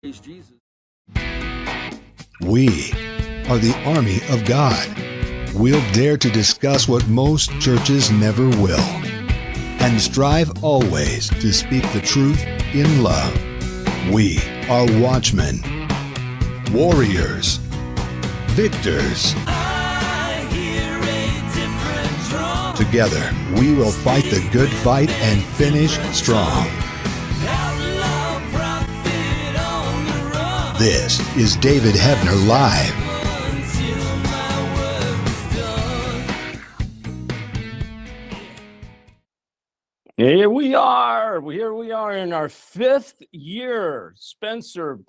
Praise Jesus. We are the army of God. We'll dare to discuss what most churches never will, and strive always to speak the truth in love. We are watchmen, warriors, victors. Together, we will fight the good fight and finish strong. This is David Hebner Live. Here we are in our 5th year, Spencer,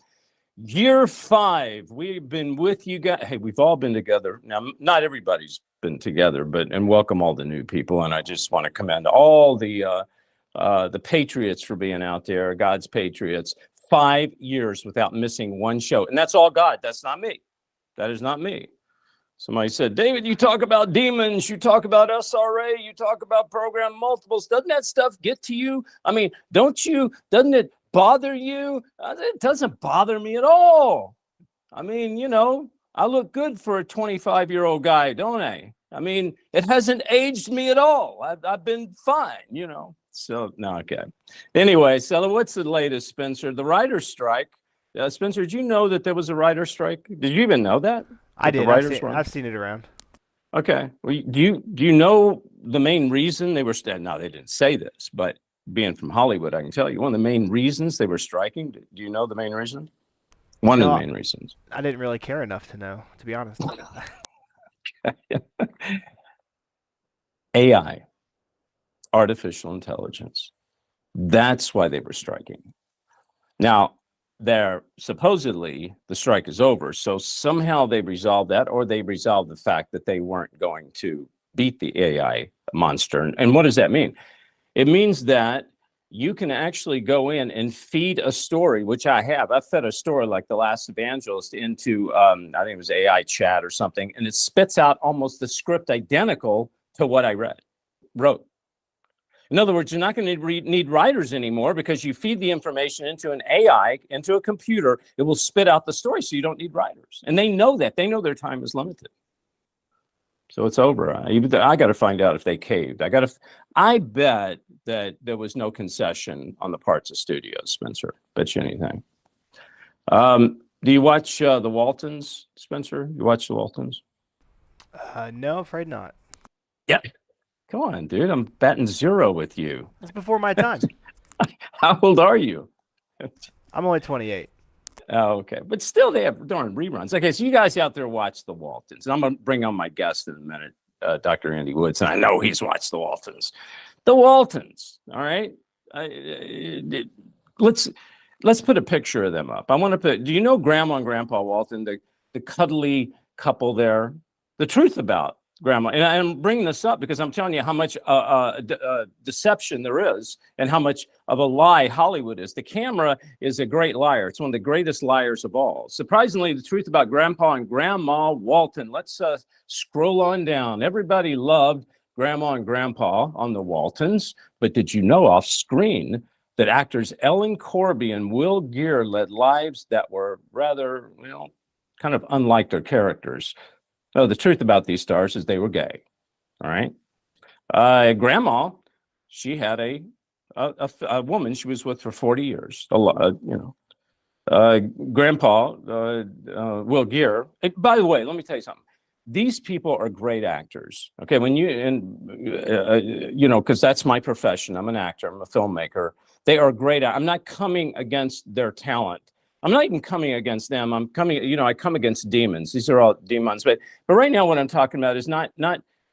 year 5. We've been with you guys. Hey, we've all been together. Now, not everybody's been together, and welcome all the new people. And I just want to commend all the patriots for being out there, God's patriots. 5 years without missing one show. And that's all God. That's not me. That is not me. Somebody said, David, you talk about demons, you talk about SRA, you talk about program multiples. Doesn't that stuff get to you? I mean, doesn't it bother you? It doesn't bother me at all. I mean, you know, I look good for a 25-year-old guy, don't I? I mean, it hasn't aged me at all. I've been fine, you know. So, no, okay. Anyway, so what's the latest, Spencer? The writer's strike. Spencer, did you know that there was a writer's strike? Did you even know that? I did. I've seen it around. Okay. Well, do you know the main reason they were no, they didn't say this, but being from Hollywood, I can tell you one of the main reasons they were striking. Do you know the main reason? One of the main reasons. I didn't really care enough to know, to be honest. AI, artificial intelligence. That's why they were striking. Now, supposedly the strike is over. So somehow they resolved that, or they resolved the fact that they weren't going to beat the AI monster. And what does that mean? It means that you can actually go in and feed a story, which I have. I fed a story like The Last Evangelist into, I think it was AI chat or something, and it spits out almost the script identical to what I wrote. In other words, you're not going to need writers anymore because you feed the information into an AI, into a computer, it will spit out the story, so you don't need writers. And they know that. They know their time is limited. So it's over. I got to find out if they caved. I bet that there was no concession on the parts of studios, Spencer. Bet you anything. Do you watch The Waltons, Spencer? You watch The Waltons? No, afraid not. Yeah. Come on, dude. I'm batting 0 with you. It's before my time. How old are you? I'm only 28. Oh, okay. But still, they have darn reruns. Okay, so you guys out there watch The Waltons. And I'm going to bring on my guest in a minute, Dr. Andy Woods. And I know he's watched The Waltons. The Waltons, all right? Let's put a picture of them up. I want to put, do you know Grandma and Grandpa Walton, the cuddly couple there? The truth about Grandma, and I'm bringing this up because I'm telling you how much deception there is and how much of a lie Hollywood is. The camera is a great liar. It's one of the greatest liars of all. Surprisingly, the truth about Grandpa and Grandma Walton. Let's scroll on down. Everybody loved Grandma and Grandpa on the Waltons, but did you know off screen that actors Ellen Corby and Will Geer led lives that were rather, kind of unlike their characters? No, the truth about these stars is they were gay. All right. Grandma, she had a woman she was with for 40 years. Grandpa, Will Geer. By the way, let me tell you something. These people are great actors. Okay, because that's my profession. I'm an actor. I'm a filmmaker. They are great. I'm not coming against their talent. I'm not even coming against them. I come against demons. These are all demons. But right now what I'm talking about is not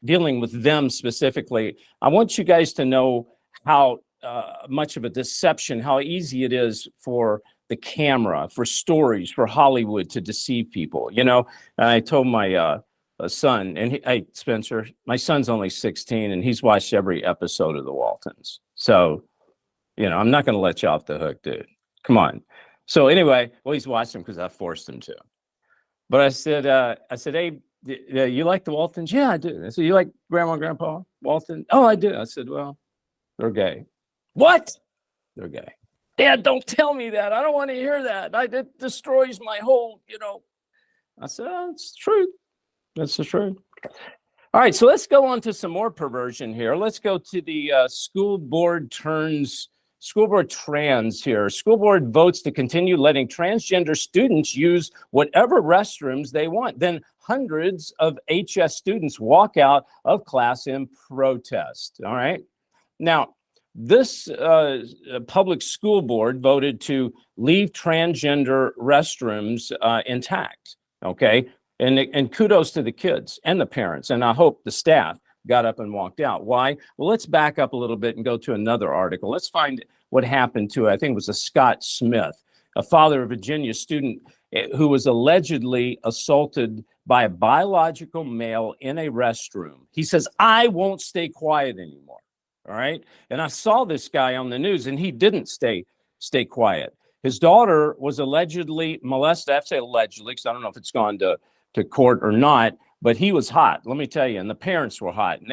dealing with them specifically. I want you guys to know how much of a deception, how easy it is for the camera, for stories, for Hollywood to deceive people. I told my son, and hey, Spencer, my son's only 16 and he's watched every episode of The Waltons. So, I'm not going to let you off the hook, dude. Come on. So anyway, well, he's watched them because I forced him to. But I said, hey, you like the Waltons? Yeah, I do. I said, you like Grandma and Grandpa Walton? Oh, I do. I said, well, they're gay. What? They're gay. Dad, don't tell me that. I don't want to hear that. It destroys my whole, I said, oh, it's true. That's the truth. All right, so let's go on to some more perversion here. Let's go to the school board trans here. School board votes to continue letting transgender students use whatever restrooms they want. Then hundreds of HS students walk out of class in protest. All right. Now, this public school board voted to leave transgender restrooms intact. Okay. And kudos to the kids and the parents. And I hope the staff got up and walked out. Why? Well, let's back up a little bit and go to another article. Let's find what happened to, I think it was a Scott Smith, a father of a Virginia student who was allegedly assaulted by a biological male in a restroom. He says, I won't stay quiet anymore. All right. And I saw this guy on the news and he didn't stay quiet. His daughter was allegedly molested. I have to say allegedly because I don't know if it's gone to court or not, but he was hot. Let me tell you, and the parents were hot and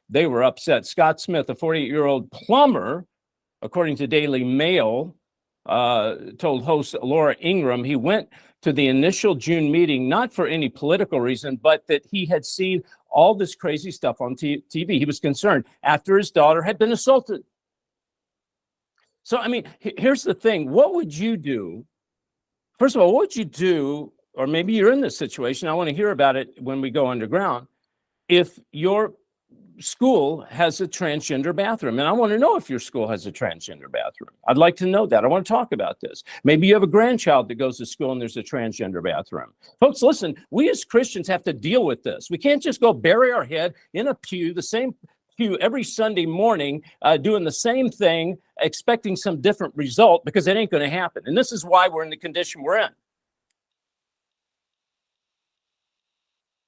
they were upset. Scott Smith, a 48-year-old plumber, according to Daily Mail, told host Laura Ingram he went to the initial June meeting not for any political reason, but that he had seen all this crazy stuff on TV. He was concerned after his daughter had been assaulted. So, I mean, here's the thing. What would you do? First of all, what would you do? Or maybe you're in this situation. I want to hear about it when we go underground. If your school has a transgender bathroom, and I want to know if your school has a transgender bathroom. I'd like to know that. I want to talk about this. Maybe you have a grandchild that goes to school and there's a transgender bathroom. Folks, listen, we as Christians have to deal with this. We can't just go bury our head in a pew, the same pew every Sunday morning, doing the same thing, expecting some different result, because it ain't going to happen. And this is why we're in the condition we're in.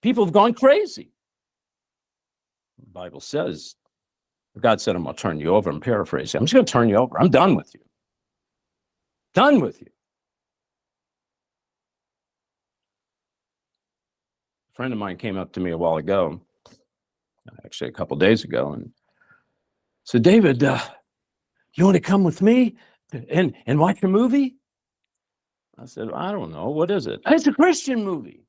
People have gone crazy. The Bible says, God said, I'm going to turn you over. I'm paraphrasing. I'm just going to turn you over. I'm done with you. Done with you. A friend of mine came up to me a while ago, actually a couple days ago, and said, David, you want to come with me and watch a movie? I said, I don't know. What is it? It's a Christian movie.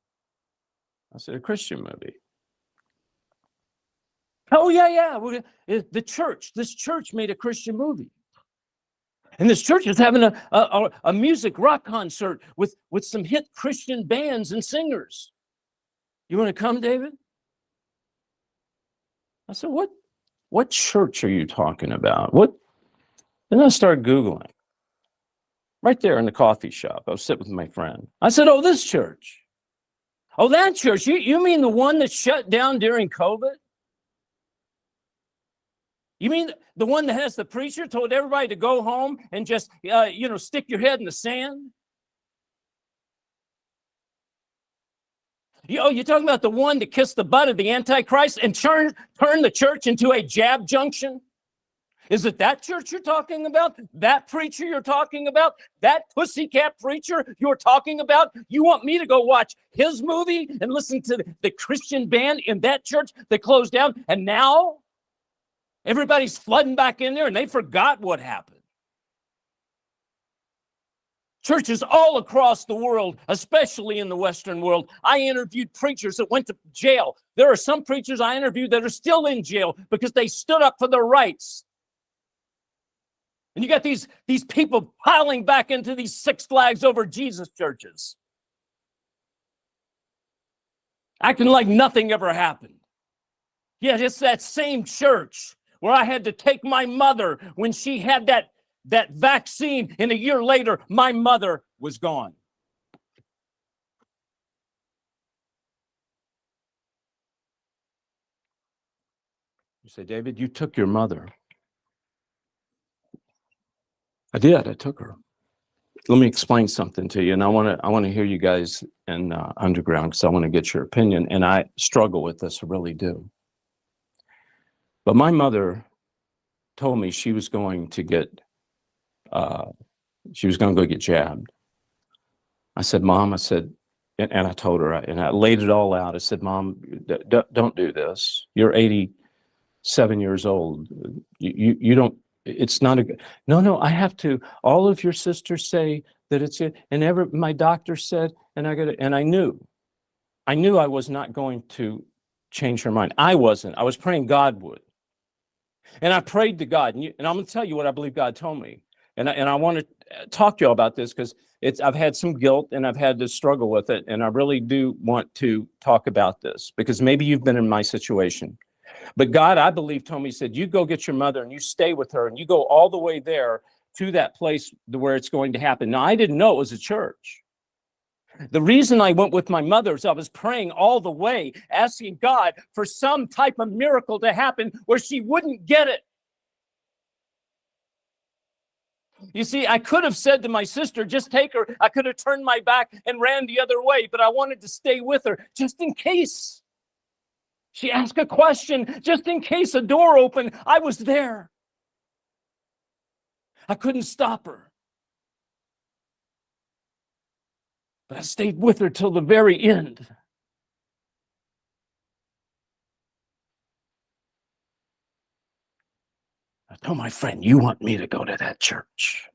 I said, a Christian movie. Oh, yeah. This church made a Christian movie. And this church is having a music rock concert with some hit Christian bands and singers. You want to come, David? I said, what church are you talking about? Then I started Googling. Right there in the coffee shop. I was sitting with my friend. I said, oh, this church. Oh, that church. You mean the one that shut down during COVID? You mean the one that has the preacher told everybody to go home and just, stick your head in the sand? You're talking about the one that kissed the butt of the Antichrist and turned the church into a jab junction? Is it that church you're talking about? That preacher you're talking about? That pussycat preacher you're talking about? You want me to go watch his movie and listen to the Christian band in that church that closed down? And now everybody's flooding back in there and they forgot what happened. Churches all across the world, especially in the Western world. I interviewed preachers that went to jail. There are some preachers I interviewed that are still in jail because they stood up for their rights. And you got these people piling back into these Six Flags Over Jesus churches, acting like nothing ever happened. Yet it's that same church where I had to take my mother when she had that vaccine, and a year later, my mother was gone. You say, David, you took your mother. I did. I took her. Let me explain something to you, and I want to hear you guys in underground because I want to get your opinion, and I struggle with this, I really do. But my mother told me she was going to go get jabbed. I said, Mom, and I told her, and I laid it all out. I said, Mom, don't do this. You're 87 years old. You don't. It's not a good. No, I have to. All of your sisters say that it's it, and my doctor said, and I knew I was not going to change her mind. I wasn't. I was praying God would. And I prayed to God, and I'm going to tell you what I believe God told me. And I want to talk to you all about this because I've had some guilt and I've had to struggle with it. And I really do want to talk about this because maybe you've been in my situation. But God, I believe, told me, he said, you go get your mother and you stay with her and you go all the way there to that place where it's going to happen. Now, I didn't know it was a church. The reason I went with my mother is I was praying all the way, asking God for some type of miracle to happen where she wouldn't get it. You see, I could have said to my sister, just take her. I could have turned my back and ran the other way, but I wanted to stay with her just in case she asked a question, just in case a door opened. I was there. I couldn't stop her. But I stayed with her till the very end. I told my friend, you want me to go to that church?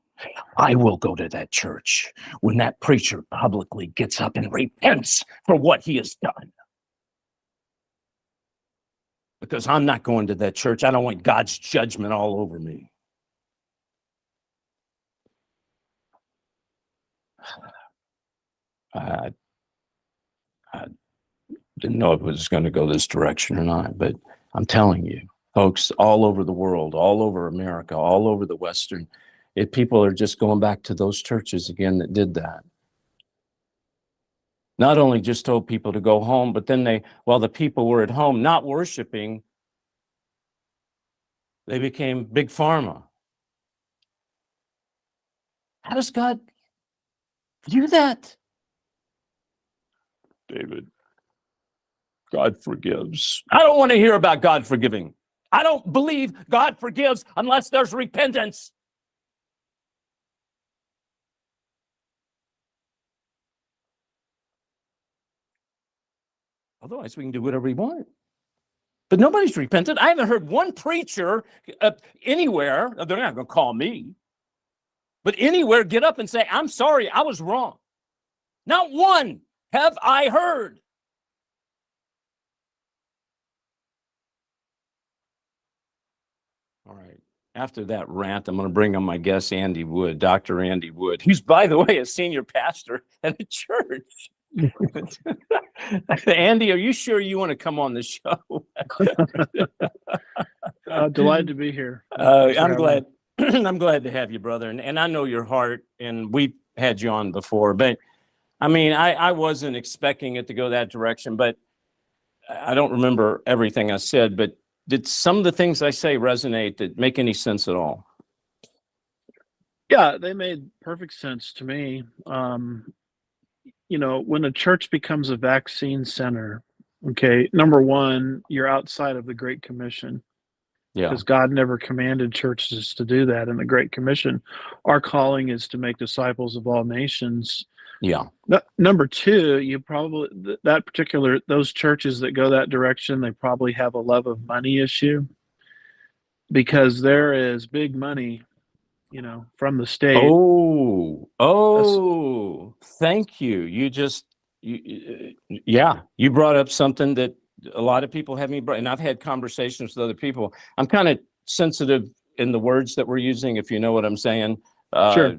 I will go to that church when that preacher publicly gets up and repents for what he has done. Because I'm not going to that church. I don't want God's judgment all over me. I didn't know if it was going to go this direction or not, but I'm telling you, folks, all over the world, all over America, all over the Western, people are just going back to those churches again that did that. Not only just told people to go home, but then while the people were at home not worshiping, they became big pharma. How does God view that? David, God forgives. I don't want to hear about God forgiving. I don't believe God forgives unless there's repentance. Otherwise, we can do whatever we want. But nobody's repented. I haven't heard one preacher anywhere, they're not going to call me, but anywhere get up and say, I'm sorry, I was wrong. Not one have I heard. All right. After that rant, I'm going to bring on my guest, Andy Wood, Dr. Andy Wood, who's, by the way, a senior pastor at a church. Andy, are you sure you want to come on the show? Delighted to be here. I'm glad. I'm glad to have you, brother. And I know your heart, and we've had you on before. But I mean, I wasn't expecting it to go that direction. But I don't remember everything I said. But did some of the things I say resonate? That make any sense at all? Yeah, they made perfect sense to me. When a church becomes a vaccine center, okay, number one, you're outside of the Great Commission. Yeah. Because God never commanded churches to do that in the Great Commission. Our calling is to make disciples of all nations. Yeah. Number two, those churches that go that direction, they probably have a love of money issue because there is big money, from the state. Thank you. You brought up something that a lot of people have and I've had conversations with other people. I'm kind of sensitive in the words that we're using, if you know what I'm saying, Sure.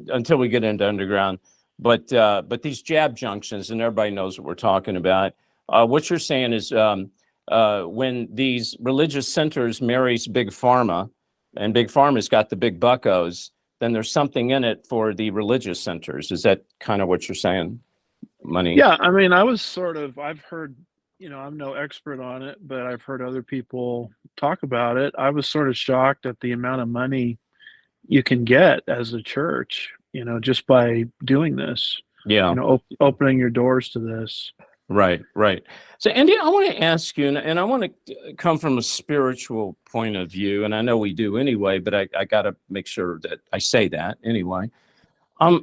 Until we get into underground. But these jab junctions, and everybody knows what we're talking about. What you're saying is when these religious centers marries big pharma, and big pharma's got the big buckos, then there's something in it for the religious centers. Is that kind of what you're saying? Money? Yeah, I mean, I've heard, I'm no expert on it, but I've heard other people talk about it. I was sort of shocked at the amount of money you can get as a church, just by doing this. Yeah. Opening your doors to this. Right. So, Andy, I want to ask you, and I want to come from a spiritual point of view, and I know we do anyway, but I got to make sure that I say that anyway.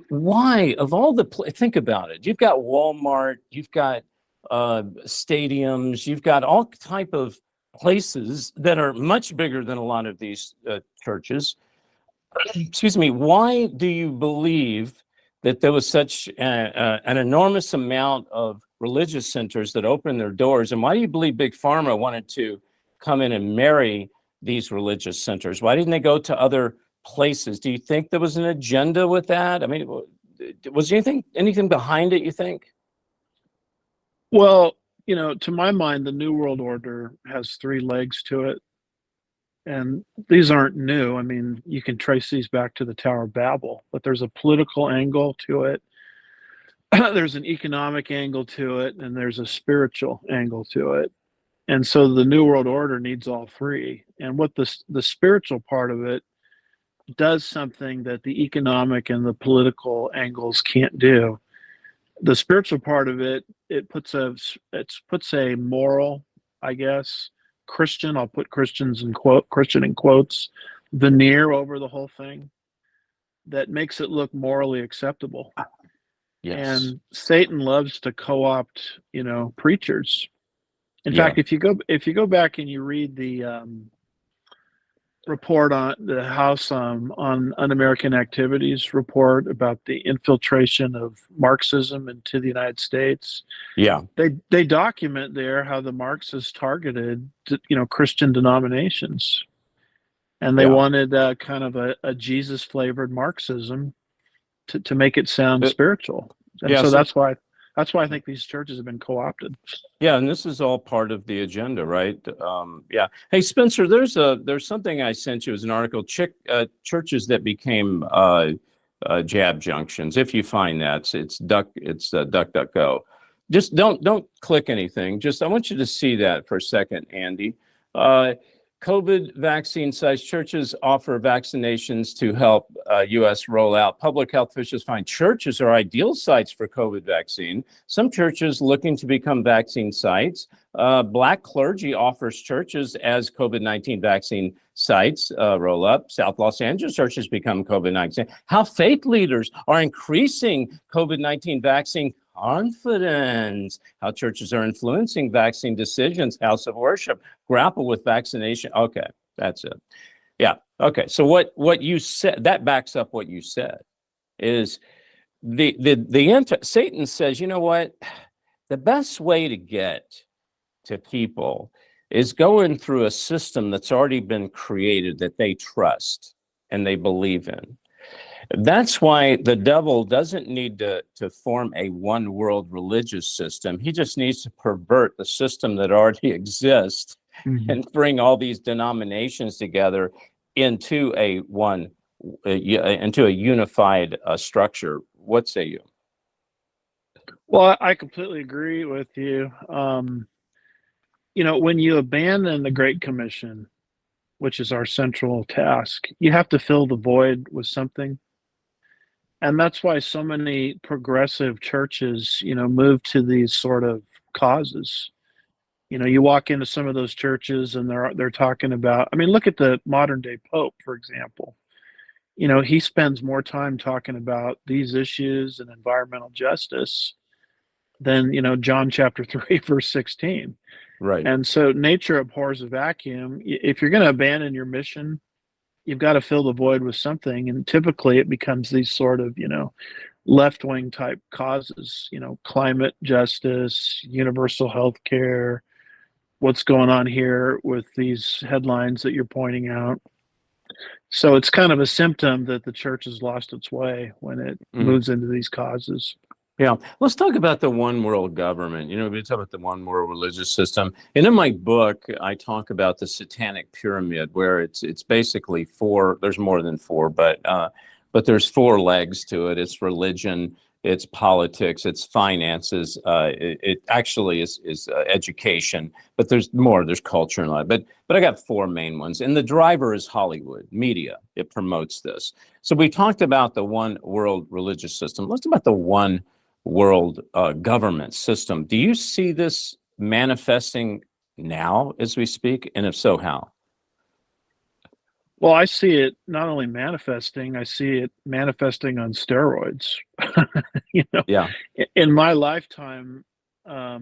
Why, of all think about it, you've got Walmart, you've got stadiums, you've got all type of places that are much bigger than a lot of these churches. Excuse me, why do you believe that there was such an enormous amount of religious centers that opened their doors? And why do you believe Big Pharma wanted to come in and marry these religious centers? Why didn't they go to other places? Do you think there was an agenda with that? I mean, was there anything behind it, you think? Well, to my mind, the New World Order has three legs to it. And these aren't new. I mean, you can trace these back to the Tower of Babel, but there's a political angle to it. There's an economic angle to it, and there's a spiritual angle to it. And so the New World Order needs all three. And what the spiritual part of it does something that the economic and the political angles can't do. The spiritual part of it, it puts a moral, I guess, Christian, I'll put Christian in quotes, veneer over the whole thing that makes it look morally acceptable. Yes. And Satan loves to co-opt, preachers. In fact, if you go back and you read the report on the House on Un-American Activities report about the infiltration of Marxism into the United States. Yeah. They document there how the Marxists targeted, Christian denominations. And they wanted kind of a Jesus flavored Marxism to make it sound spiritual. And so that's why I think these churches have been co-opted. Yeah, and this is all part of the agenda, right? Yeah. Hey, Spencer, there's something I sent you as an article. Churches that became jab junctions. If you find that, it's DuckDuckGo. Just don't click anything. Just I want you to see that for a second, Andy. COVID vaccine sites. Churches offer vaccinations to help U.S. roll out. Public health officials find churches are ideal sites for COVID vaccine. Some churches looking to become vaccine sites. Black clergy offers churches as COVID-19 vaccine sites roll up. South Los Angeles churches become COVID-19. How faith leaders are increasing COVID-19 vaccine confidence, how churches are influencing vaccine decisions, house of worship, grapple with vaccination. Okay, that's it. Yeah, okay. So what you said, that backs up what you said, is Satan says, you know what? The best way to get to people is going through a system that's already been created that they trust and they believe in. That's why the devil doesn't need to form a one world religious system. He just needs to pervert the system that already exists and bring all these denominations together into a unified structure. What say you? Well, I completely agree with you. When you abandon the Great Commission, which is our central task, you have to fill the void with something. And that's why so many progressive churches, move to these sort of causes. You walk into some of those churches and they're talking about, I mean, look at the modern day Pope, for example. He spends more time talking about these issues and environmental justice than, John chapter 3, verse 16. Right. And so nature abhors a vacuum. If you're going to abandon your mission, you've got to fill the void with something. And typically it becomes these sort of, left-wing type causes, climate justice, universal health care, what's going on here with these headlines that you're pointing out. So it's kind of a symptom that the church has lost its way when it moves into these causes. Yeah, let's talk about the one world government. We talk about the one world religious system. And in my book, I talk about the satanic pyramid, where it's basically four. There's more than four, but there's four legs to it. It's religion, it's politics, it's finances. It actually is education, but there's more. There's culture and life. But I got four main ones, and the driver is Hollywood media. It promotes this. So we talked about the one world religious system. Let's talk about the one world government system. Do you see this manifesting now as we speak? And if so, how? Well, I see it not only manifesting, I see it manifesting on steroids. Yeah. In my lifetime, I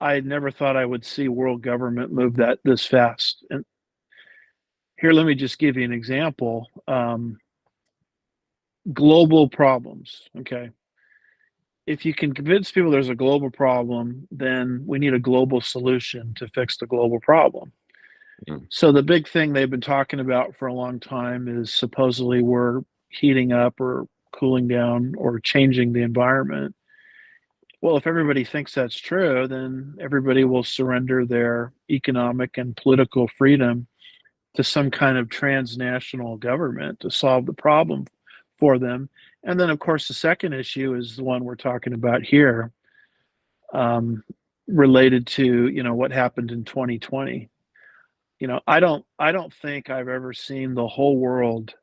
I never thought I would see world government move that this fast. And here, let me just give you an example. Global problems. Okay. If you can convince people there's a global problem, then we need a global solution to fix the global problem. Mm. So the big thing they've been talking about for a long time is supposedly we're heating up or cooling down or changing the environment. Well, if everybody thinks that's true, then everybody will surrender their economic and political freedom to some kind of transnational government to solve the problem for them. And then, of course, the second issue is the one we're talking about here, um, related to what happened in 2020. I don't think I've ever seen the whole world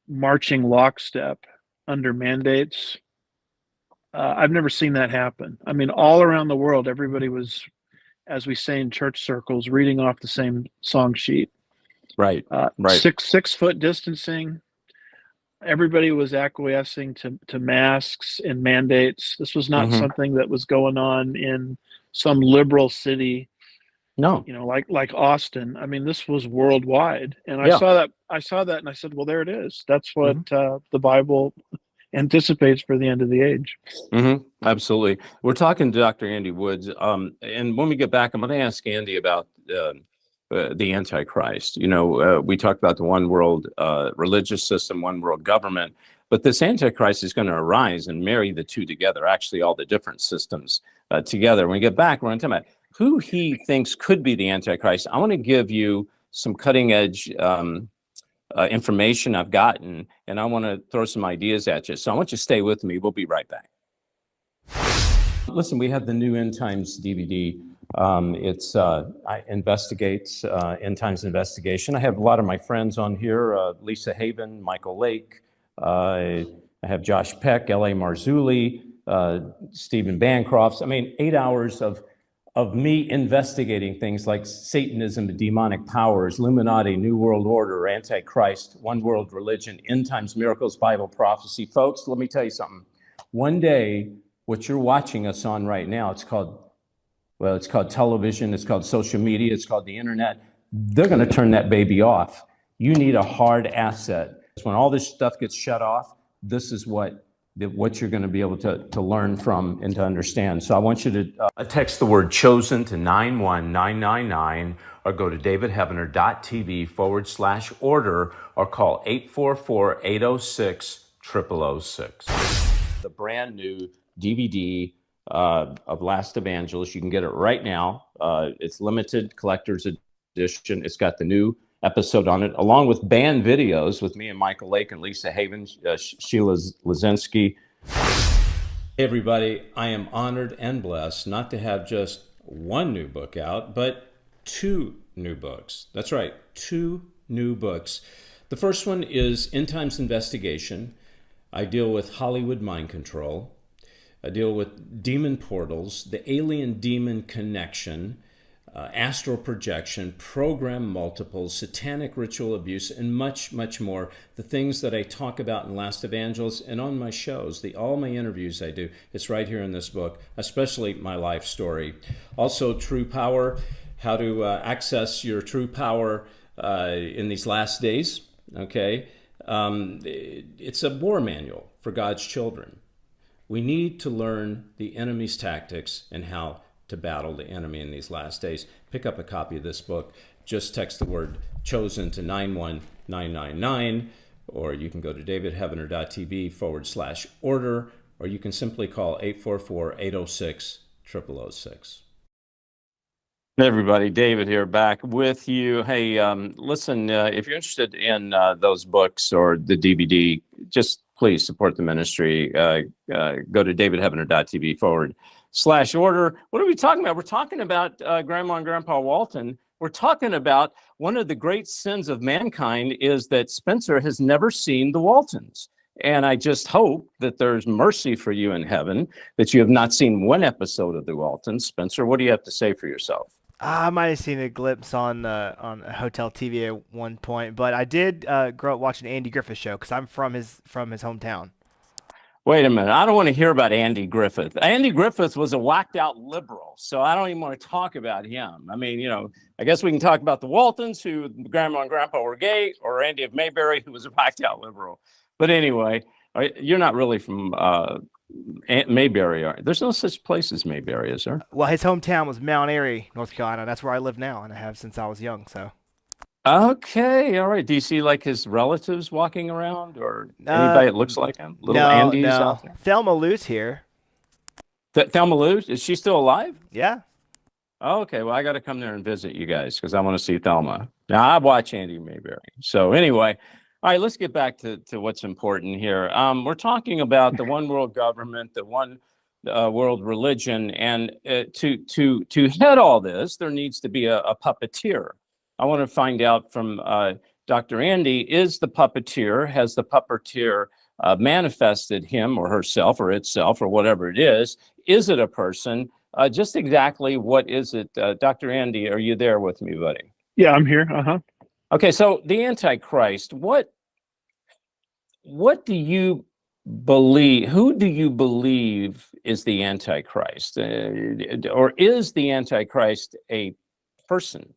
marching lockstep under mandates. I've never seen that happen. I mean, all around the world, everybody was, as we say in church circles, reading off the same song sheet. Right. Right. 6 foot distancing. Everybody was acquiescing to masks and mandates. This was not Mhm. something that was going on in some liberal city, No. like Austin. I mean, this was worldwide, and I Yeah. saw that. And I said, "Well, there it is. That's what Mhm. the Bible anticipates for the end of the age." Absolutely. We're talking to Dr. Andy Woods. And when we get back, I'm going to ask Andy about the Antichrist. We talked about the one world religious system, one world government, but this Antichrist is going to arise and marry the two together, actually, all the different systems together. When we get back, we're going to talk about who he thinks could be the Antichrist. I want to give you some cutting edge information I've gotten, and I want to throw some ideas at you. So I want you to stay with me. We'll be right back. Listen, we have the new End Times DVD. I investigates End Times investigation. I have a lot of my friends on here: Lisa Haven, Michael Lake. I have Josh Peck, L.A. Marzulli, Stephen Bancroft. I mean, 8 hours of me investigating things like Satanism, demonic powers, Illuminati, New World Order, Antichrist, one world religion, end times miracles, Bible prophecy. Folks, let me tell you something. One day, what you're watching us on right now, it's called television, it's called social media, it's called the internet. They're going to turn that baby off. You need a hard asset. When all this stuff gets shut off, this is what you're going to be able to learn from and to understand. So I want you to text the word chosen to 91999 or go to davidheavener.tv/order or call 844-806-0006. The brand new DVD of Last Evangelist. You can get it right now. It's limited collector's edition. It's got the new episode on it, along with band videos with me and Michael Lake and Lisa Haven, Sheila Lazinski. Hey everybody, I am honored and blessed not to have just one new book out, but 2 new books. That's right, 2 new books. The first one is End Times Investigation. I deal with Hollywood mind control. I deal with demon portals, the alien-demon connection, astral projection, program multiples, satanic ritual abuse, and much, much more. The things that I talk about in Last Evangelist and on my shows, all my interviews I do, it's right here in this book, especially my life story. Also, True Power, how to access your true power in these last days, okay? It's a war manual for God's children. We need to learn the enemy's tactics and how to battle the enemy in these last days. Pick up a copy of this book. Just text the word chosen to 91999, or you can go to davidheavener.tv/order, or you can simply call 844-806-0006. Hey everybody, David here, back with you. Hey, listen, if you're interested in those books or the DVD, just please support the ministry. Go to davidheavener.tv/order. What are we talking about? We're talking about Grandma and Grandpa Walton. We're talking about one of the great sins of mankind is that Spencer has never seen the Waltons. And I just hope that there's mercy for you in heaven, that you have not seen one episode of the Waltons. Spencer, what do you have to say for yourself? I might have seen a glimpse on hotel TV at one point, but I did grow up watching Andy Griffith Show because I'm from his hometown. Wait a minute. I don't want to hear about Andy Griffith. Andy Griffith was a whacked out liberal, so I don't even want to talk about him. I mean, I guess we can talk about the Waltons, who grandma and grandpa were gay, or Andy of Mayberry, who was a whacked out liberal. But anyway, you're not really from Mayberry, are you? There's no such place as Mayberry, is there? Well, his hometown was Mount Airy, North Carolina. That's where I live now, and I have since I was young. So. Okay, all right. Do you see like his relatives walking around, or anybody that looks like him? Little Andy's out there. Thelma Lou's here. Thelma Lou, is she still alive? Yeah. Oh, okay, well, I got to come there and visit you guys because I want to see Thelma. Now, I watch Andy Mayberry. So anyway, all right, let's get back to what's important here. We're talking about the one world government, the one world religion, and to head all this, there needs to be a puppeteer. I want to find out from Dr. Andy, has the puppeteer manifested him or herself or itself or whatever it is? Is it a person? Just exactly what is it? Dr. Andy, are you there with me, buddy? Yeah, I'm here. Okay, so the Antichrist, what do you believe? Who do you believe is the Antichrist? Or is the Antichrist a person?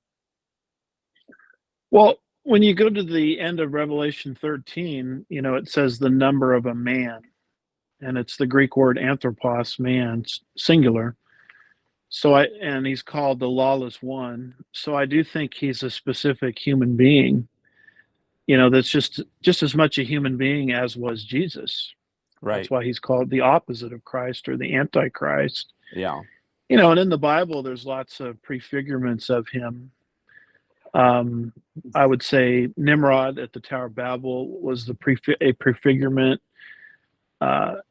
Well, when you go to the end of Revelation 13, it says the number of a man, and it's the Greek word anthropos, man, singular. And he's called the lawless one. So I do think he's a specific human being, that's just as much a human being as was Jesus. Right. That's why he's called the opposite of Christ, or the Antichrist. Yeah. And in the Bible, there's lots of prefigurements of him. I would say Nimrod at the Tower of Babel was a prefigurement.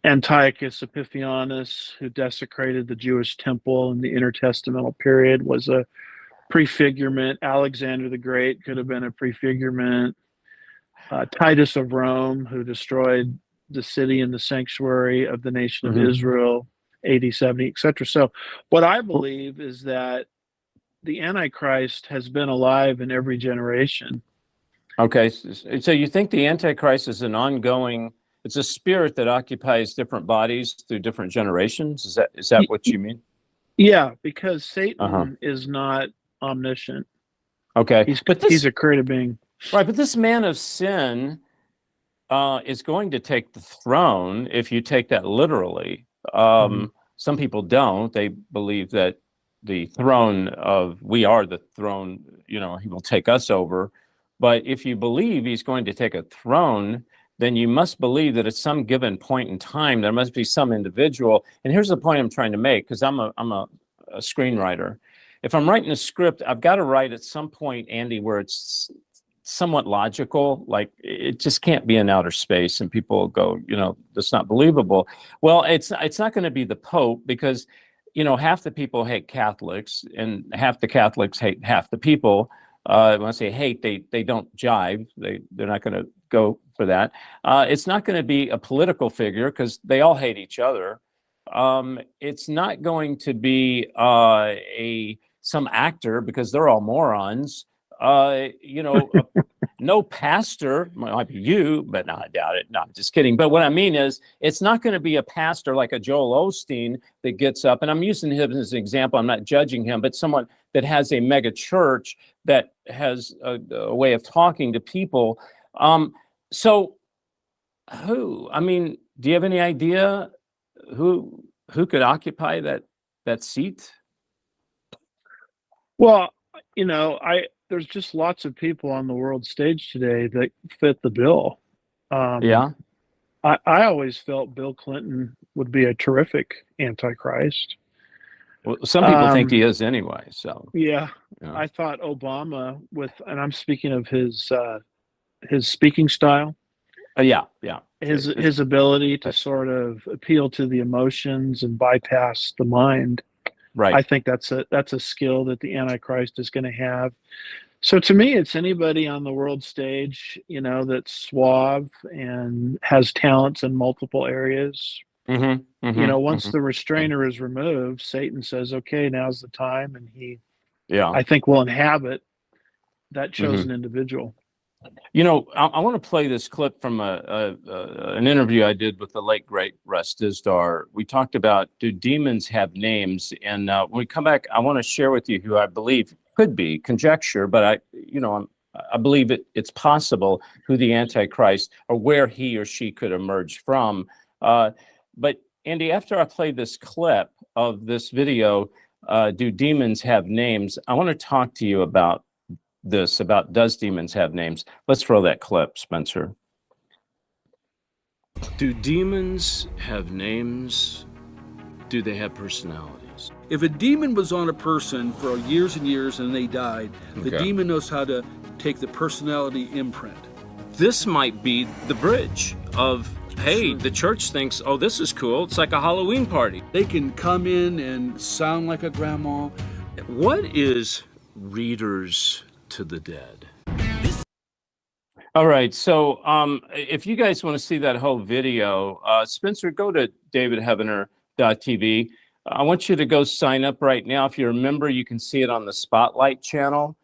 Antiochus Epiphanes, who desecrated the Jewish temple in the intertestamental period, was a prefigurement. Alexander the Great could have been a prefigurement. Titus of Rome, who destroyed the city and the sanctuary of the nation of Israel, AD 70, etc. So what I believe is that the Antichrist has been alive in every generation. Okay, so you think the Antichrist is it's a spirit that occupies different bodies through different generations? Is that what you mean? Yeah, because Satan is not omniscient. Okay, he's a created being. Right, but this man of sin is going to take the throne, if you take that literally. Some people don't. They believe that the throne we are the throne, he will take us over. But if you believe he's going to take a throne, then you must believe that at some given point in time, there must be some individual. And here's the point I'm trying to make, because I'm a screenwriter. If I'm writing a script, I've got to write at some point, Andy, where it's somewhat logical, like it just can't be in outer space and people go, that's not believable. Well, it's not going to be the Pope, because half the people hate Catholics and half the Catholics hate half the people. When I say hate, they don't jive. They're not going to go for that. It's not going to be a political figure, because they all hate each other. It's not going to be some actor, because they're all morons. No pastor, might be you, but no, I doubt it. No, just kidding. But what I mean is, it's not going to be a pastor like a Joel Osteen that gets up, and I'm using him as an example, I'm not judging him, but someone that has a mega church that has a way of talking to people. So who? I mean, do you have any idea who could occupy that seat? Well, there's just lots of people on the world stage today that fit the bill. Yeah. I always felt Bill Clinton would be a terrific Antichrist. Well, some people think he is anyway. So yeah. I thought Obama, and I'm speaking of his speaking style. Yeah. His ability to sort of appeal to the emotions and bypass the mind. Right. I think that's a skill that the Antichrist is going to have. So to me, it's anybody on the world stage, that's suave and has talents in multiple areas. Once the restrainer is removed, Satan says, okay, now's the time. And I think will inhabit that chosen individual. You know, I want to play this clip from an interview I did with the late great Russ Dizdar. We talked about, do demons have names? And when we come back, I want to share with you who I believe could be conjecture, but I believe it's possible who the Antichrist or where he or she could emerge from. But Andy, after I play this clip of this video, do demons have names? I want to talk to you about this, about does demons have names? Let's throw that clip, Spencer. Do demons have names? Do they have personalities? If a demon was on a person for years and years and they died, the demon knows how to take the personality imprint. This might be the bridge of, hey, the church thinks, oh, this is cool. It's like a Halloween party. They can come in and sound like a grandma. What is readers to the dead? All right, so if you guys want to see that whole video, Spencer, go to davidheavener.tv. I want you to go sign up right now. If you're a member, you can see it on the Spotlight channel.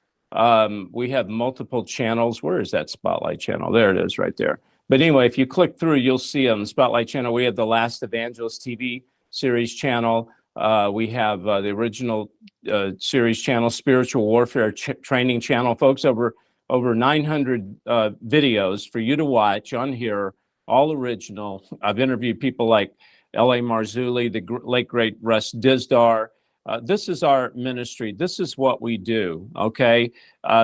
We have multiple channels. Where is that Spotlight channel? There it is right there. But anyway, if you click through, you'll see on the Spotlight channel, we have the Last Evangelist TV series channel. We have the original series channel, Spiritual Warfare Training channel. Folks, over 900 videos for you to watch on here, all original. I've interviewed people like L.A. Marzulli, the late great Russ Dizdar. This is our ministry. This is what we do, okay?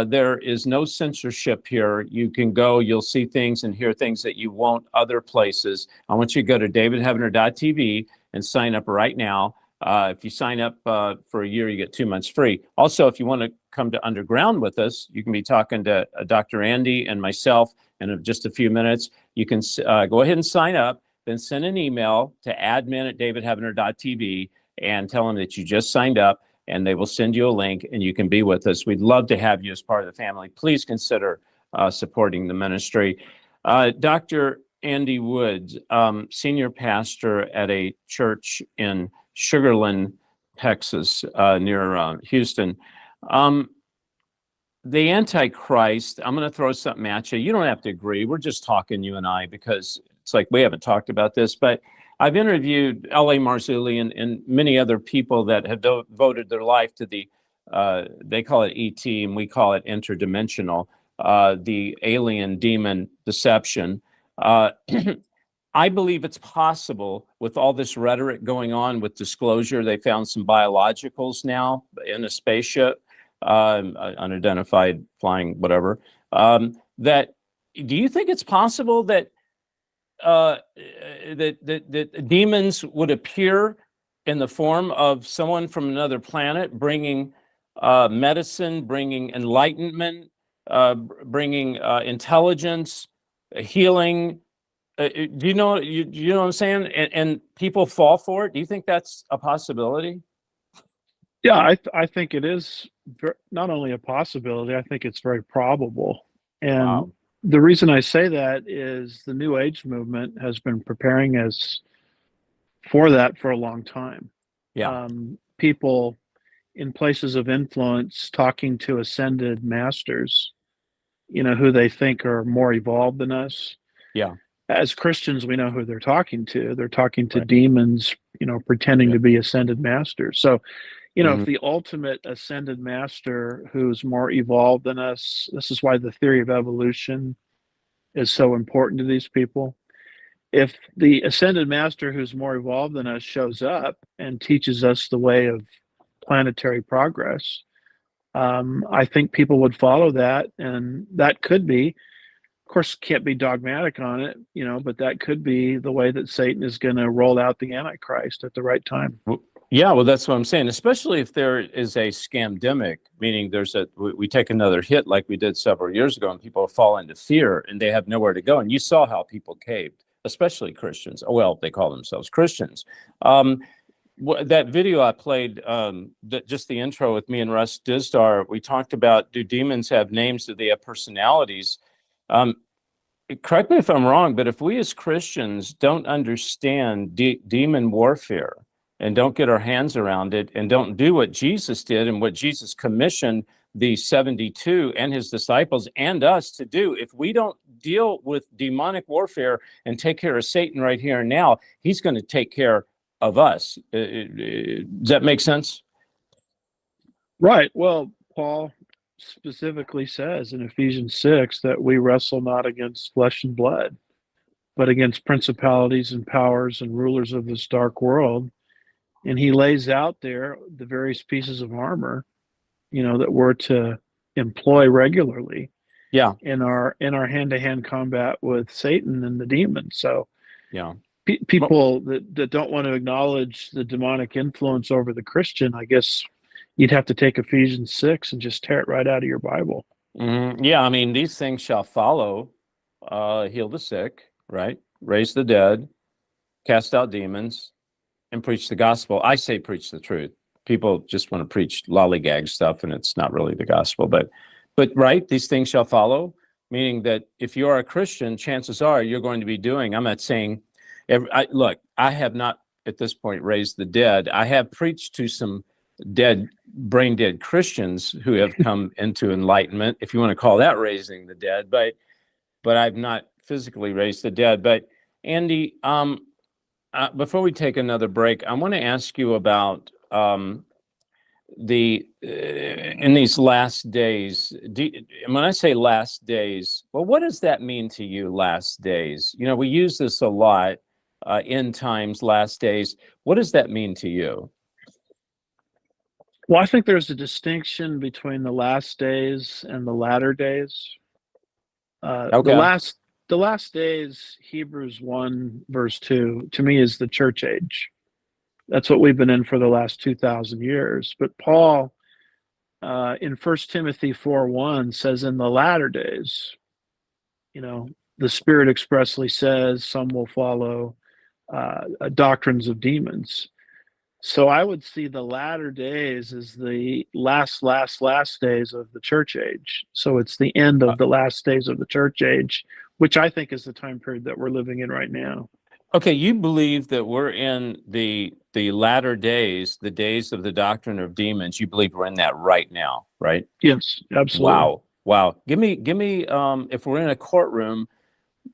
There is no censorship here. You can go, you'll see things and hear things that you won't other places. I want you to go to davidheavener.tv and sign up right now. If you sign up for a year, you get 2 months free. Also, if you want to come to Underground with us, you can be talking to Dr. Andy and myself in just a few minutes. You can go ahead and sign up, then send an email to admin@davidheavener.tv and tell them that you just signed up, and they will send you a link, and you can be with us. We'd love to have you as part of the family. Please consider supporting the ministry. Dr. Andy Woods, senior pastor at a church in Sugar Land, Texas, near Houston. The Antichrist, I'm going to throw something at you. You don't have to agree. We're just talking, you and I, because it's like we haven't talked about this. But I've interviewed L.A. Marzulli and many other people that have devoted their life to the, they call it ET, and we call it interdimensional, the alien demon deception. I believe it's possible with all this rhetoric going on with disclosure. They found some biologicals now in a spaceship, unidentified flying whatever. That, do you think it's possible that that demons would appear in the form of someone from another planet, bringing medicine, bringing enlightenment, bringing intelligence, healing? Do you know what I'm saying? And people fall for it. Do you think that's a possibility? Yeah, I think it is not only a possibility, I think it's very probable. And Wow. the reason I say that is the New Age movement has been preparing us for that for a long time. Yeah. People in places of influence talking to ascended masters, who they think are more evolved than us. Yeah. As Christians, we know who they're talking to. They're talking to Right. demons, pretending to be ascended masters. So, Mhm. if the ultimate ascended master who's more evolved than us, this is why the theory of evolution is so important to these people. If the ascended master who's more evolved than us shows up and teaches us the way of planetary progress, I think people would follow that, and that could be, of course, can't be dogmatic on it, but that could be the way that Satan is going to roll out the Antichrist at the right time. Yeah, well, that's what I'm saying, especially if there is a scamdemic, meaning we take another hit like we did several years ago, and people fall into fear and they have nowhere to go. And you saw how people caved, especially Christians. Well, they call themselves Christians. That video I played, just the intro with me and Russ Dizdar, we talked about, do demons have names? Do they have personalities? Correct me if I'm wrong, but if we as Christians don't understand demon warfare and don't get our hands around it and don't do what Jesus did and what Jesus commissioned the 72 and his disciples and us to do. If we don't deal with demonic warfare and take care of Satan right here and now, he's going to take care of us. Does that make sense? Right. Well, Paul specifically says in Ephesians 6 that we wrestle not against flesh and blood, but against principalities and powers and rulers of this dark world. And he lays out there the various pieces of armor, that we're to employ regularly. Yeah. In our hand-to-hand combat with Satan and the demons. So yeah. People that don't want to acknowledge the demonic influence over the Christian, I guess you'd have to take Ephesians 6 and just tear it right out of your Bible. Yeah, I mean, these things shall follow, heal the sick, right? Raise the dead, cast out demons, and preach the gospel. I say preach the truth. People just want to preach lollygag stuff, and it's not really the gospel. But right, these things shall follow, meaning that if you are a Christian, chances are you're going to be doing, I'm not saying, look, I have not at this point raised the dead. I have preached to some brain dead Christians who have come into enlightenment, if you want to call that raising the dead, but I've not physically raised the dead. But Andy, before we take another break, I want to ask you about in these last days. When I say last days, well, what does that mean to you, last days? We use this a lot, end times, last days. What does that mean to you? Well, I think there's a distinction between the last days and the latter days. Okay. The last days, Hebrews 1 verse 2, to me is the church age. That's what we've been in for the last 2,000 years. But Paul, in 1 Timothy 4:1 says, in the latter days, the Spirit expressly says some will follow doctrines of demons. So I would see the latter days as the last days of the church age. So it's the end of the last days of the church age, which I think is the time period that we're living in right now. Okay, you believe that we're in the latter days, the days of the doctrine of demons. You believe we're in that right now, right? Yes, absolutely. Wow. Give me. If we're in a courtroom,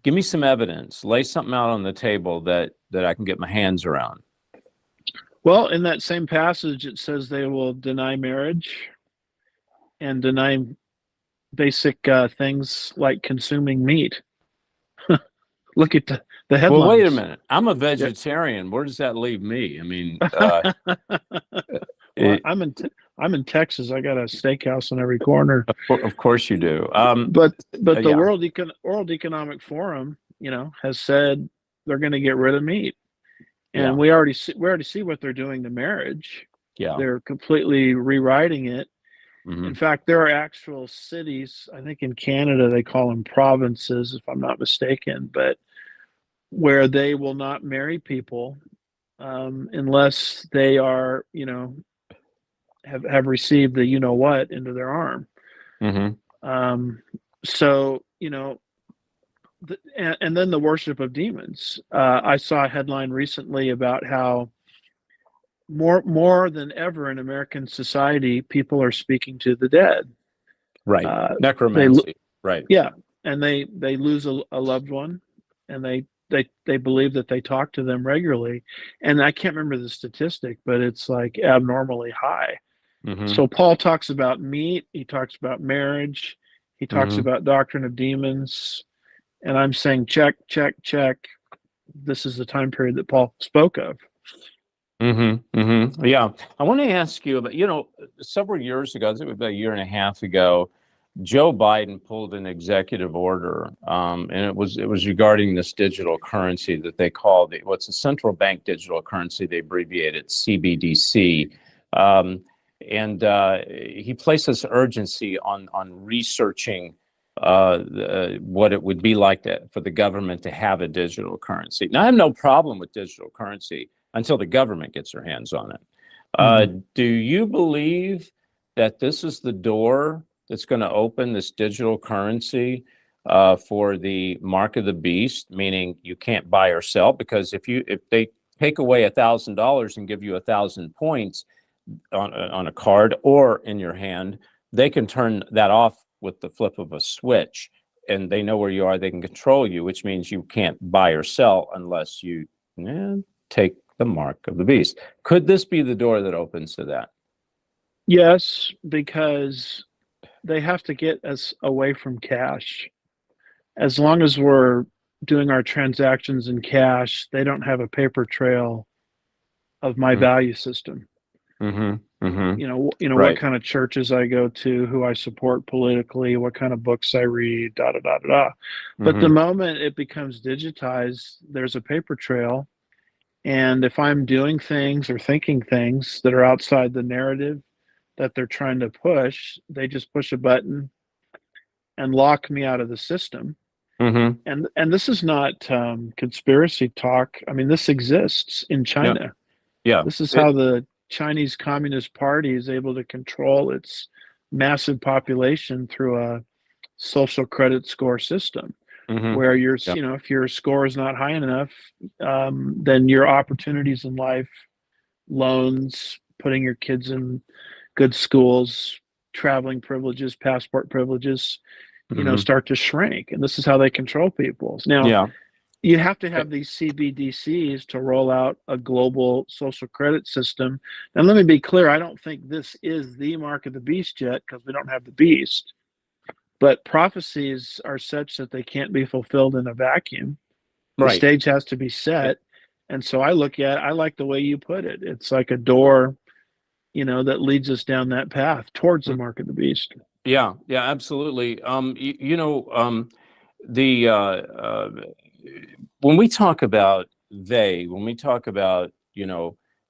give me some evidence. Lay something out on the table that I can get my hands around. Well, in that same passage, it says they will deny marriage and deny basic things like consuming meat. Look at the headlines. Well, wait a minute. I'm a vegetarian. Yeah. Where does that leave me? I mean, well, I'm in Texas. I got a steakhouse on every corner. Of course you do. But the World Economic Forum, has said they're going to get rid of meat. And we already see what they're doing to marriage. Yeah, they're completely rewriting it. Mm-hmm. In fact, there are actual cities, I think in Canada they call them provinces, if I'm not mistaken, but where they will not marry people unless they are, have received the what into their arm. Mm-hmm. So and then the worship of demons. I saw a headline recently about how more than ever in American society, people are speaking to the dead. Right. Necromancy. Right. Yeah. And they lose a loved one, and they believe that they talk to them regularly. And I can't remember the statistic, but it's like abnormally high. Mm-hmm. So Paul talks about meat. He talks about marriage. He talks mm-hmm. about doctrine of demons. And I'm saying, check. This is the time period that Paul spoke of. Mm-hmm. Mm-hmm. Yeah. I want to ask you about, several years ago, I think about a year and a half ago, Joe Biden pulled an executive order, and it was regarding this digital currency that they call what's a central bank digital currency. They abbreviate it CBDC. And he placed this urgency on researching what it would be like for the government to have a digital currency. Now, I have no problem with digital currency until the government gets their hands on it. Mm-hmm. Do you believe that this is the door that's going to open this digital currency for the mark of the beast, meaning you can't buy or sell? Because if they take away $1,000 and give you 1,000 points on a card or in your hand, they can turn that off with the flip of a switch, and they know where you are. They can control you, which means you can't buy or sell unless you take the mark of the beast. Could this be the door that opens to that? Yes, because they have to get us away from cash. As long as we're doing our transactions in cash, they don't have a paper trail of my value system. Right. What kind of churches I go to, who I support politically, what kind of books I read, da da da da da. But the moment it becomes digitized, there's a paper trail. And if I'm doing things or thinking things that are outside the narrative that they're trying to push, they just push a button and lock me out of the system. And this is not conspiracy talk. I mean, this exists in China. Yeah. This is how the Chinese Communist Party is able to control its massive population through a social credit score system, where if your score is not high enough, then your opportunities in life, loans, putting your kids in good schools, traveling privileges, passport privileges, start to shrink. And this is how they control people. Now, you have to have these CBDCs to roll out a global social credit system. And let me be clear, I don't think this is the mark of the beast yet, because we don't have the beast. But prophecies are such that they can't be fulfilled in a vacuum. The stage has to be set. And so I like the way you put it. It's like a door, that leads us down that path towards the mark of the beast. Yeah, absolutely. When we talk about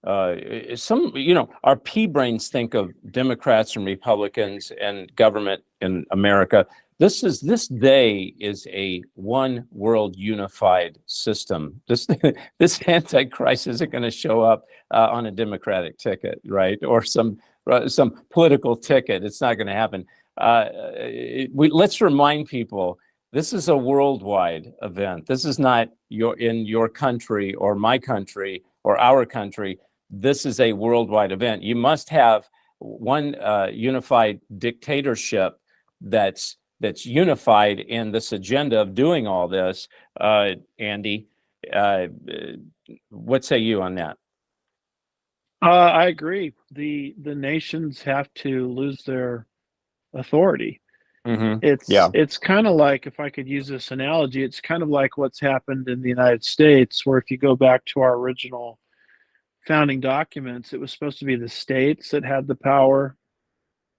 our pea brains think of Democrats and Republicans and government in America. This they is a one world unified system. This Antichrist isn't going to show up on a Democratic ticket, right? Or some political ticket. It's not going to happen. Let's remind people, this is a worldwide event. This is not in your country or my country or our country. This is a worldwide event. You must have one unified dictatorship that's unified in this agenda of doing all this. Andy, what say you on that? I agree. The nations have to lose their authority. It's kind of like, if I could use this analogy, it's kind of like what's happened in the United States, where if you go back to our original founding documents, it was supposed to be the states that had the power,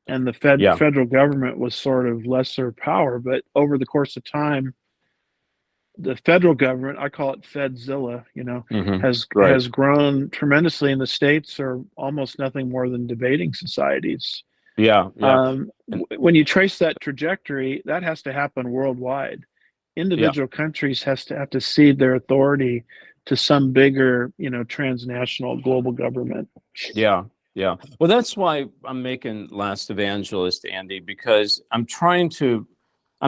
and the federal government was sort of lesser power. But over the course of time, the federal government, I call it Fedzilla, has grown tremendously, and the states are almost nothing more than debating societies. When you trace that trajectory, that has to happen worldwide. Individual countries have to cede their authority to some bigger, transnational global government. Well, that's why I'm making Last Evangelist, Andy, because I'm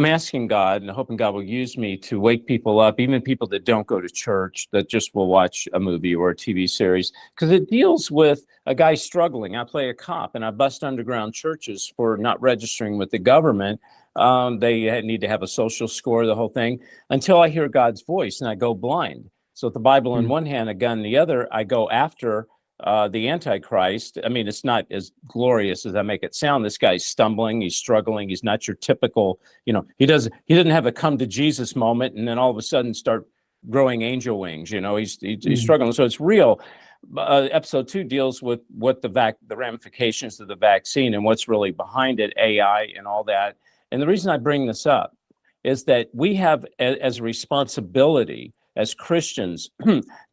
asking God and hoping God will use me to wake people up, even people that don't go to church, that just will watch a movie or a TV series, because it deals with a guy struggling. I play a cop and I bust underground churches for not registering with the government. They need to have a social score, the whole thing, until I hear God's voice and I go blind. So with the Bible in one hand, a gun in the other, I go after the Antichrist. I mean, it's not as glorious as I make it sound. This guy's stumbling, he's struggling, he's not your typical, he doesn't have a come to Jesus moment and then all of a sudden start growing angel wings. He's struggling. So it's real. Episode 2 deals with what the ramifications of the vaccine and what's really behind it, AI and all that. And the reason I bring this up is that we have as a responsibility as Christians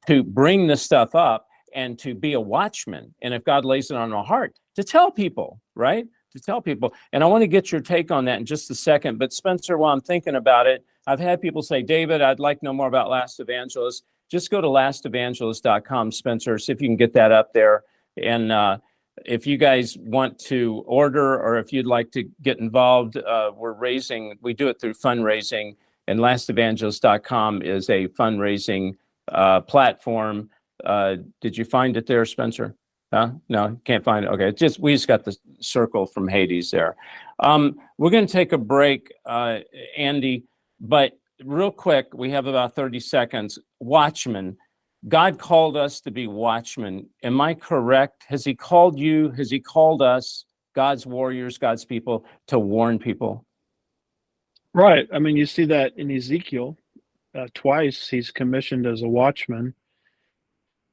to bring this stuff up and to be a watchman. And if God lays it on our heart, to tell people, right? To tell people. And I want to get your take on that in just a second. But Spencer, while I'm thinking about it, I've had people say, David, I'd like to know more about Last Evangelist. Just go to lastevangelist.com, Spencer, see if you can get that up there. And if you guys want to order, or if you'd like to get involved, we do it through fundraising. And lastevangelist.com is a fundraising platform. Did you find it there, Spencer? No, can't find it. Okay, we just got the circle from Hades there. We're going to take a break, Andy, but real quick, we have about 30 seconds. Watchmen. God called us to be watchmen. Am I correct? Has he called you? Has he called us, God's warriors, God's people, to warn people? Right. I mean, you see that in Ezekiel. Twice he's commissioned as a watchman.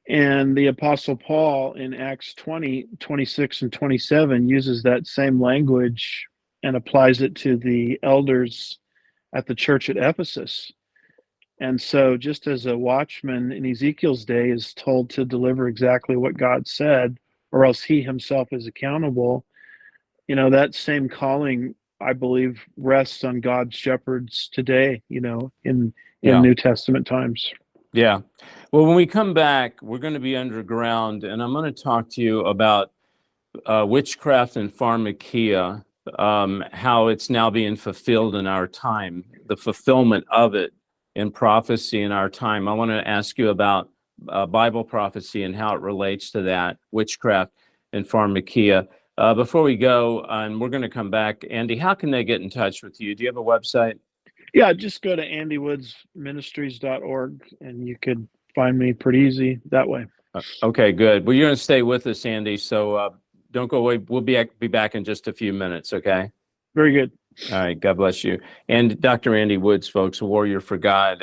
And the Apostle Paul in Acts 20, 26 and 27 uses that same language and applies it to the elders at the church at Ephesus. And so just as a watchman in Ezekiel's day is told to deliver exactly what God said, or else he himself is accountable, that same calling, I believe, rests on God's shepherds today, in Yeah. New Testament times. Yeah. Well, when we come back, we're going to be underground, and I'm going to talk to you about witchcraft and pharmakia, how it's now being fulfilled in our time, the fulfillment of it in prophecy in our time. I want to ask you about Bible prophecy and how it relates to that, witchcraft and pharmakia. Before we go, and we're going to come back, Andy, how can they get in touch with you? Do you have a website? Yeah, just go to andywoodsministries.org and you could find me pretty easy that way. Okay, good. Well, you're going to stay with us, Andy, so don't go away. We'll be back in just a few minutes, okay? Very good. All right, God bless you. And Dr. Andy Woods, folks, a warrior for God.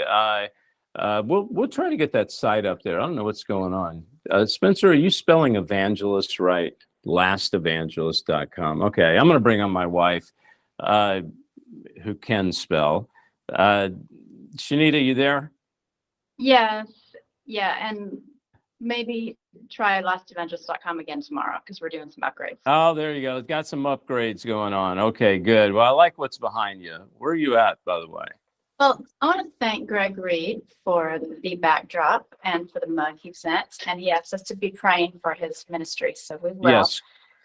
We'll try to get that site up there. I don't know what's going on. Spencer, are you spelling Evangelist right? lastevangelist.com. Okay, I'm going to bring on my wife, who can spell. Shanita, you there? Yes. Yeah. And maybe try lastevangelist.com again tomorrow because we're doing some upgrades. Oh, there you go. It's got some upgrades going on. Okay, good. Well, I like what's behind you. Where are you at, by the way? Well, I want to thank Greg Reed for the backdrop and for the mug he sent. And he asked us to be praying for his ministry. So we will. Yes.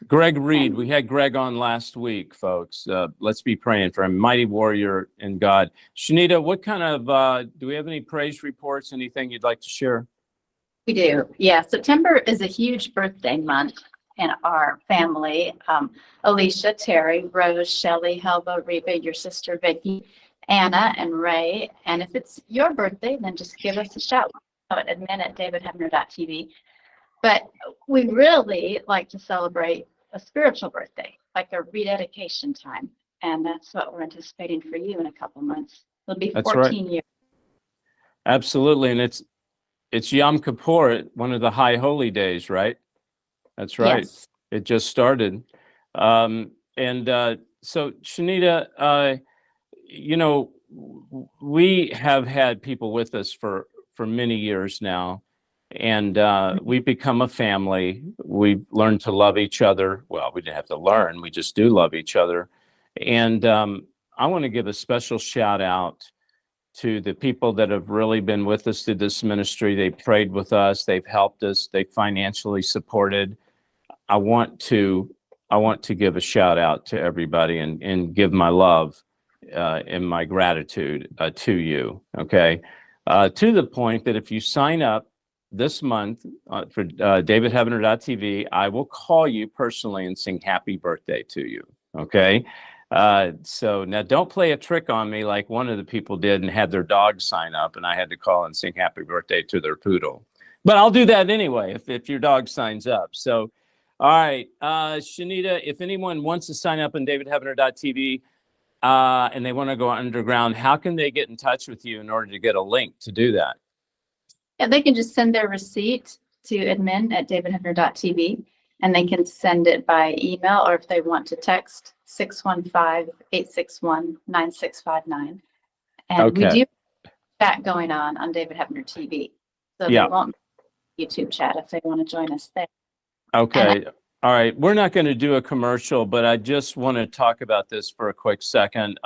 Greg Reed, we had Greg on last week, folks. Let's be praying for him. Mighty warrior in God. Shanita, what kind of, do we have any praise reports, anything you'd like to share? We do. Yeah. September is a huge birthday month in our family. Alicia, Terry, Rose, Shelley, Helva, Reba, your sister Vicky, Anna, and Ray. And if it's your birthday, then just give us a shout at admin@davidhebner.tv. But we really like to celebrate a spiritual birthday, like a rededication time. And that's what we're anticipating for you in a couple months. It'll be 14 years. Absolutely. And it's Yom Kippur, one of the high holy days, right? That's right. Yes. It just started. So Shanita, we have had people with us for many years now. And we've become a family. We've learned to love each other. Well, we didn't have to learn. We just do love each other. And I want to give a special shout out to the people that have really been with us through this ministry. They prayed with us. They've helped us. They financially supported. I want to give a shout out to everybody and give my love and my gratitude to you. Okay. To the point that if you sign up this month for davidhebner.tv, I will call you personally and sing happy birthday to you. Okay. So now don't play a trick on me like one of the people did and had their dog sign up and I had to call and sing happy birthday to their poodle. But I'll do that anyway if your dog signs up. So, all right, Shanita, if anyone wants to sign up on davidhebner.tv and they want to go underground, how can they get in touch with you in order to get a link to do that? Yeah, they can just send their receipt to admin@davidhebner.tv and they can send it by email, or if they want to text 615-861-9659. And we do chat going on David Hebner TV. So they won't YouTube chat if they want to join us there. Okay. All right. We're not going to do a commercial, but I just want to talk about this for a quick second.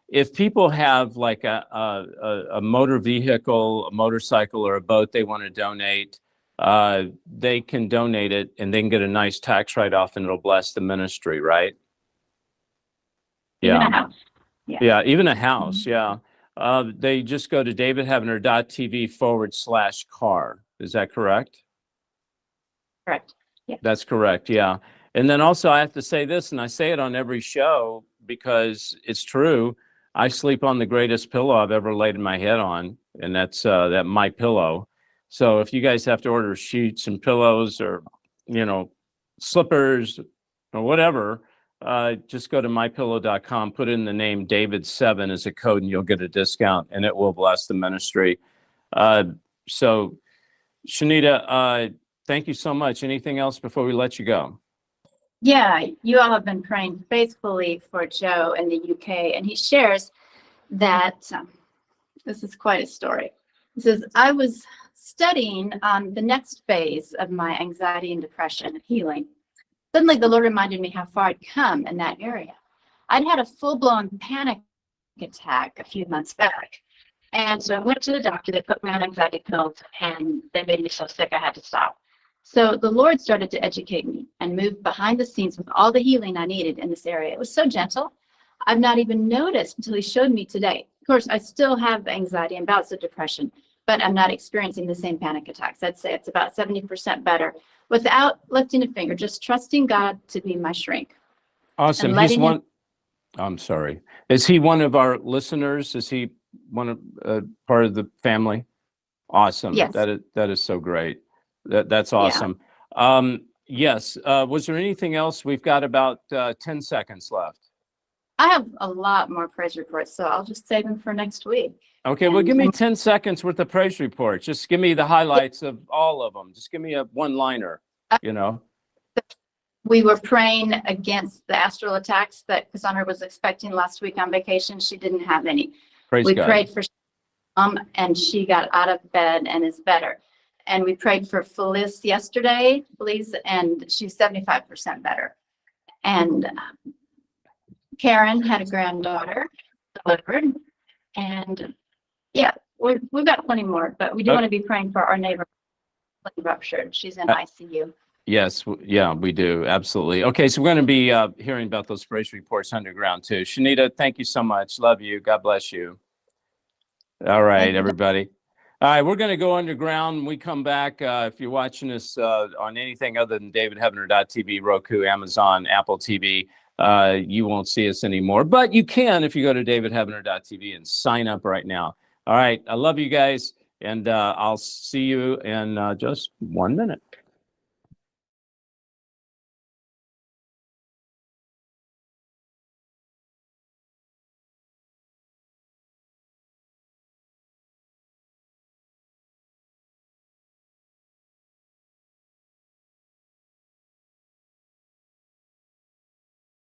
If people have like a motor vehicle, a motorcycle, or a boat they want to donate, they can donate it and they can get a nice tax write-off and it'll bless the ministry, right? Even a house. Yeah, even a house. Yeah. They just go to davidhebner.tv/car. Is that correct? Correct. Yeah. That's correct. Yeah. And then also I have to say this, and I say it on every show because it's true. I sleep on the greatest pillow I've ever laid my head on, and that's that My Pillow. So if you guys have to order sheets and pillows or, slippers or whatever, just go to mypillow.com, put in the name David7 as a code, and you'll get a discount, and it will bless the ministry. So Shanita, thank you so much. Anything else before we let you go? Yeah, you all have been praying faithfully for Joe in the UK, and he shares that this is quite a story. He says, I was studying on the next phase of my anxiety and depression and healing. Suddenly, the Lord reminded me how far I'd come in that area. I'd had a full-blown panic attack a few months back. And so I went to the doctor. They put me on anxiety pills, and they made me so sick I had to stop. So the Lord started to educate me and move behind the scenes with all the healing I needed in this area. It was so gentle. I've not even noticed until he showed me today. Of course, I still have anxiety and bouts of depression, but I'm not experiencing the same panic attacks. I'd say it's about 70% better without lifting a finger, just trusting God to be my shrink. Awesome. He's one. I'm sorry. Is he one of our listeners? Is he one of part of the family? Awesome. Yes. That is so great. That's awesome. Yeah. Yes. Was there anything else? We've got about 10 seconds left. I have a lot more praise reports, so I'll just save them for next week. Okay. Well, give me 10 seconds worth of praise reports. Just give me the highlights of all of them. Just give me a one-liner, We were praying against the astral attacks that Cassandra was expecting last week on vacation. She didn't have any. Praise God. We prayed for and she got out of bed and is better. And we prayed for Felice yesterday, and she's 75% better. And Karen had a granddaughter delivered. And yeah, we've got plenty more, but we do want to be praying for our neighbor ruptured. She's in ICU. Yes, yeah, we do. Absolutely. Okay, so we're going to be hearing about those praise reports underground too. Shanita, thank you so much. Love you. God bless you. All right, everybody. All right, we're going to go underground when we come back. If you're watching us on anything other than davidheavener.tv, Roku, Amazon, Apple TV, you won't see us anymore. But you can if you go to davidheavener.tv and sign up right now. All right, I love you guys, and I'll see you in just 1 minute.